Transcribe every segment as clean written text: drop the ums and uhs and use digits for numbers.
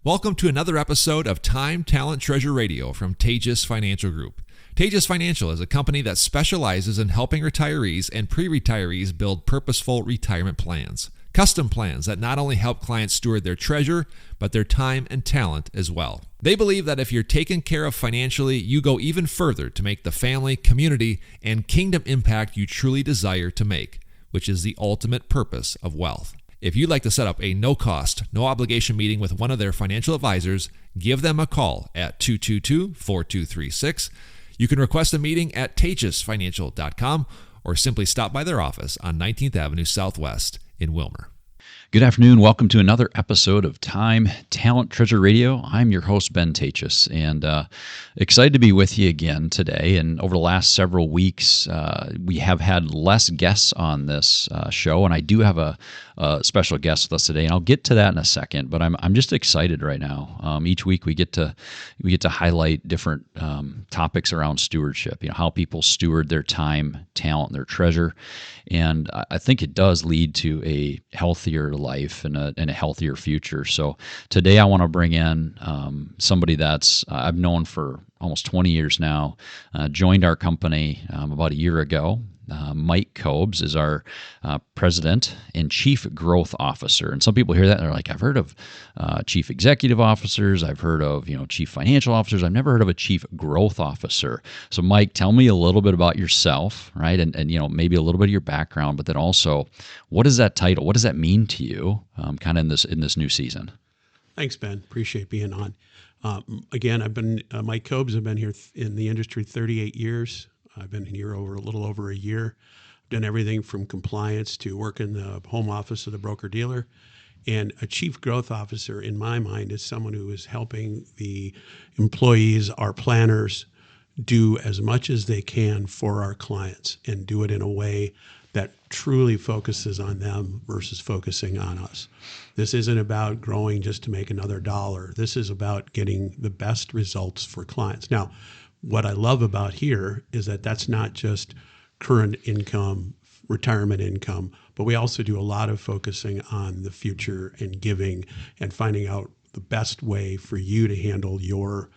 Welcome to another episode of Time, Talent, Treasure Radio from Taatjes Financial Group. Taatjes Financial is a company that specializes in helping retirees and pre-retirees build purposeful retirement plans. Custom plans that not only help clients steward their treasure, but their time and talent as well. They believe that if you're taken care of financially, you go even further to make the family, community, and kingdom impact you truly desire to make, which is the ultimate purpose of wealth. If you'd like to set up a no-cost, no-obligation meeting with one of their financial advisors, give them a call at 222-4236. You can request a meeting at taatjesfinancial.com or simply stop by their office on 19th Avenue Southwest in Wilmer. Good afternoon. Welcome to another episode of Time, Talent, Treasure Radio. I'm your host, Ben Taatjes, and excited to be with you again today. And over the last several weeks, we have had less guests on this show, and I do have a special guest with us today, and I'll get to that in a second. But I'm just excited right now. Each week we get to highlight different topics around stewardship. You know, how people steward their time, talent, and their treasure, and I think it does lead to a healthier life and a healthier future. So today I want to bring in somebody that's I've known for almost 20 years now, joined our company about a year ago. Mike Kobes is our president and chief growth officer. And some people hear that and they're like, I've heard of chief executive officers. I've heard of, chief financial officers. I've never heard of a chief growth officer. So Mike, tell me a little bit about yourself, right? And maybe a little bit of your background, but then also what is that title? What does that mean to you kind of in this new season? Thanks, Ben. Appreciate being on. Again, I've been Mike Kobes. I've been here in the industry 38 years. I've been here a little over a year. I've done everything from compliance to work in the home office of the broker-dealer. And a chief growth officer, in my mind, is someone who is helping the employees, our planners, do as much as they can for our clients and do it in a way that truly focuses on them versus focusing on us. This isn't about growing just to make another dollar. This is about getting the best results for clients. Now, what I love about here is that that's not just current income, retirement income, but we also do a lot of focusing on the future and giving and finding out the best way for you to handle your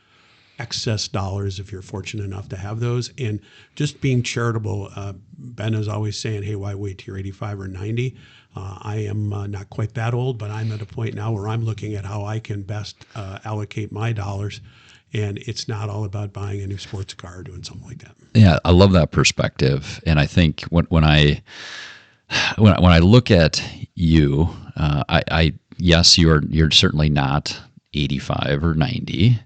excess dollars if you're fortunate enough to have those, and just being charitable. Ben is always saying, hey, why wait till you're 85 or 90? I am not quite that old, but I'm at a point now where I'm looking at how I can best allocate my dollars. And it's not all about buying a new sports car or doing something like that. Yeah, I love that perspective. And I think when I look at you, yes, you're certainly not 85 or 90.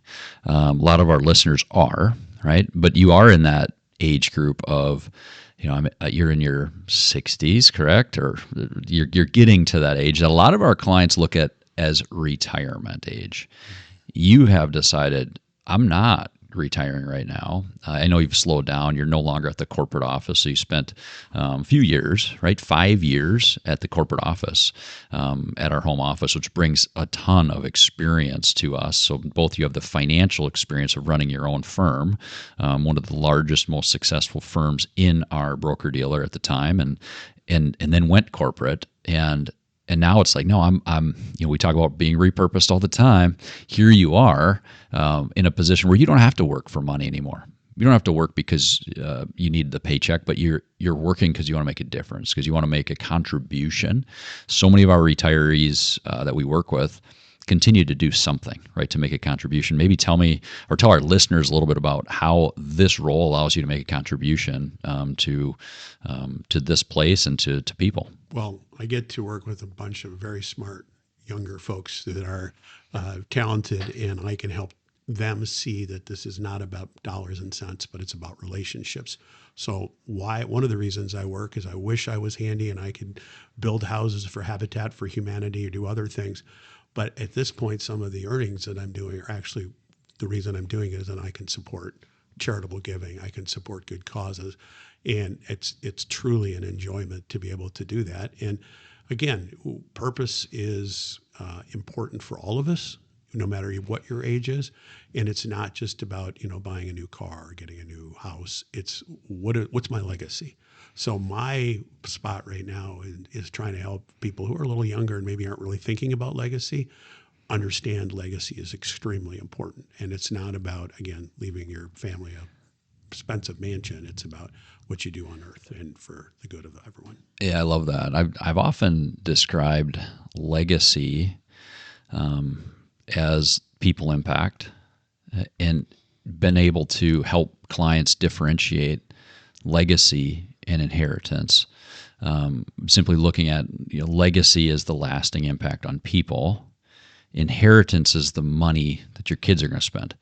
A lot of our listeners are, right? But you are in that age group of, you're in your 60s, correct? Or you're getting to that age that a lot of our clients look at as retirement age. You have decided, I'm not retiring right now. I know you've slowed down. You're no longer at the corporate office. So you spent a few years, right? 5 years at the corporate office, at our home office, which brings a ton of experience to us. So both you have the financial experience of running your own firm, one of the largest, most successful firms in our broker-dealer at the time, and then went corporate. And now it's like, no, I'm. We talk about being repurposed all the time. Here you are in a position where you don't have to work for money anymore. You don't have to work because you need the paycheck, but you're working because you want to make a difference, because you want to make a contribution. So many of our retirees that we work with continue to do something, right, to make a contribution. Maybe tell me or tell our listeners a little bit about how this role allows you to make a contribution to this place and to people. Well, I get to work with a bunch of very smart younger folks that are talented, and I can help them see that this is not about dollars and cents, but it's about relationships. So one of the reasons I work is I wish I was handy and I could build houses for Habitat for Humanity or do other things. But at this point, some of the earnings that I'm doing are actually the reason I'm doing it is that I can support charitable giving. I can support good causes. And it's truly an enjoyment to be able to do that. And again, purpose is important for all of us, no matter what your age is. And it's not just about, buying a new car or getting a new house. It's what's my legacy? So my spot right now is trying to help people who are a little younger and maybe aren't really thinking about legacy, understand legacy is extremely important. And it's not about, again, leaving your family a expensive mansion. It's about what you do on earth and for the good of everyone. Yeah, I love that. I've often described legacy as people impact, and been able to help clients differentiate legacy and inheritance. Simply looking at legacy as the lasting impact on people. Inheritance is the money that your kids are going to spend.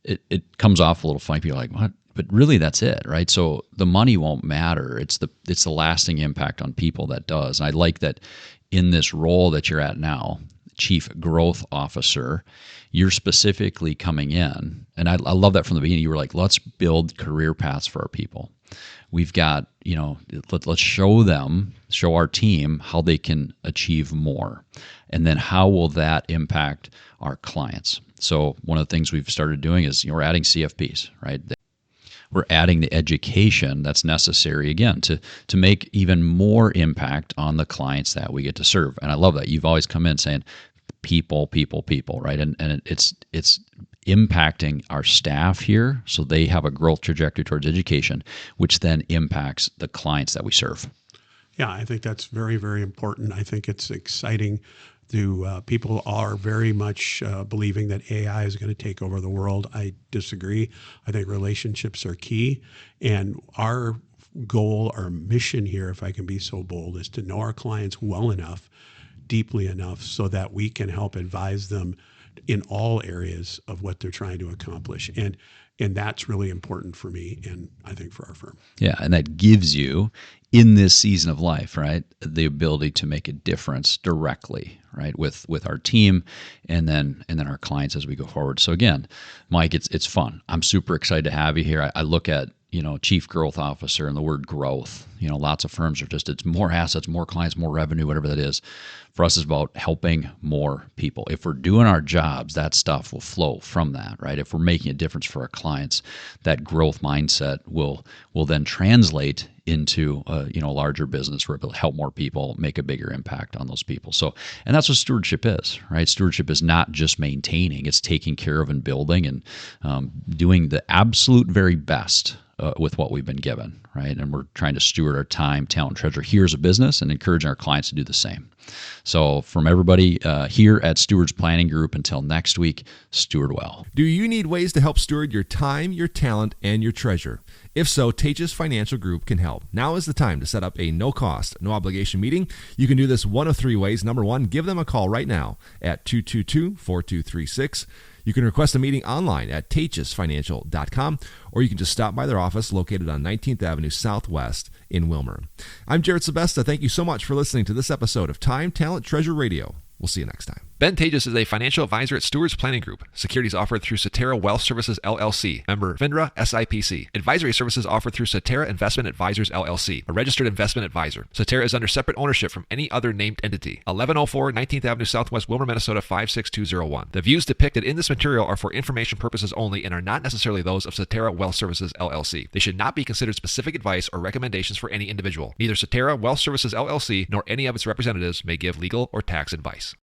It comes off a little funny. People are like, what? But really, that's it, right? So the money won't matter. It's the lasting impact on people that does. And I like that in this role that you're at now, Chief Growth Officer, you're specifically coming in. And I love that from the beginning. You were like, let's build career paths for our people. We've got, let's show our team how they can achieve more. And then how will that impact our clients? So one of the things we've started doing is we're adding CFPs, right? We're adding the education that's necessary, again, to make even more impact on the clients that we get to serve. And I love that. You've always come in saying people, right? And it's impacting our staff here so they have a growth trajectory towards education, which then impacts the clients that we serve. Yeah, I think that's very, very important. I think it's exciting. People are very much believing that AI is going to take over the world. I disagree. I think relationships are key. And our goal, our mission here, if I can be so bold, is to know our clients well enough, deeply enough, so that we can help advise them in all areas of what they're trying to accomplish. And that's really important for me and I think for our firm. Yeah, and that gives you, in this season of life, right, the ability to make a difference directly, right, with our team and then our clients as we go forward. So again, Mike, it's fun. I'm super excited to have you here. I look at Chief Growth Officer and the word growth. Lots of firms are just, it's more assets, more clients, more revenue, whatever that is. For us, it's about helping more people. If we're doing our jobs, that stuff will flow from that, right? If we're making a difference for our clients, that growth mindset will then translate into a larger business where it will help more people, make a bigger impact on those people. So, and that's what stewardship is, right? Stewardship is not just maintaining; it's taking care of and building and doing the absolute very best with what we've been given, right? And we're trying to steward our time, talent, treasure here as a business, and encouraging our clients to do the same. So, from everybody here at Stewards Planning Group, until next week, steward well. Do you need ways to help steward your time, your talent, and your treasure? If so, Taatjes Financial Group can help. Now is the time to set up a no-cost, no-obligation meeting. You can do this one of three ways. Number one, give them a call right now at 222-4236. You can request a meeting online at taatjesfinancial.com, or you can just stop by their office located on 19th Avenue Southwest in Wilmer. I'm Jared Sebesta. Thank you so much for listening to this episode of Time, Talent, Treasure Radio. We'll see you next time. Ben Taatjes is a financial advisor at Stewards Planning Group. Securities offered through Cetera Wealth Services, LLC. Member FINRA SIPC. Advisory services offered through Cetera Investment Advisors, LLC. A registered investment advisor. Cetera is under separate ownership from any other named entity. 1104 19th Avenue Southwest, Wilmer, Minnesota 56201. The views depicted in this material are for information purposes only and are not necessarily those of Cetera Wealth Services, LLC. They should not be considered specific advice or recommendations for any individual. Neither Cetera Wealth Services, LLC nor any of its representatives may give legal or tax advice.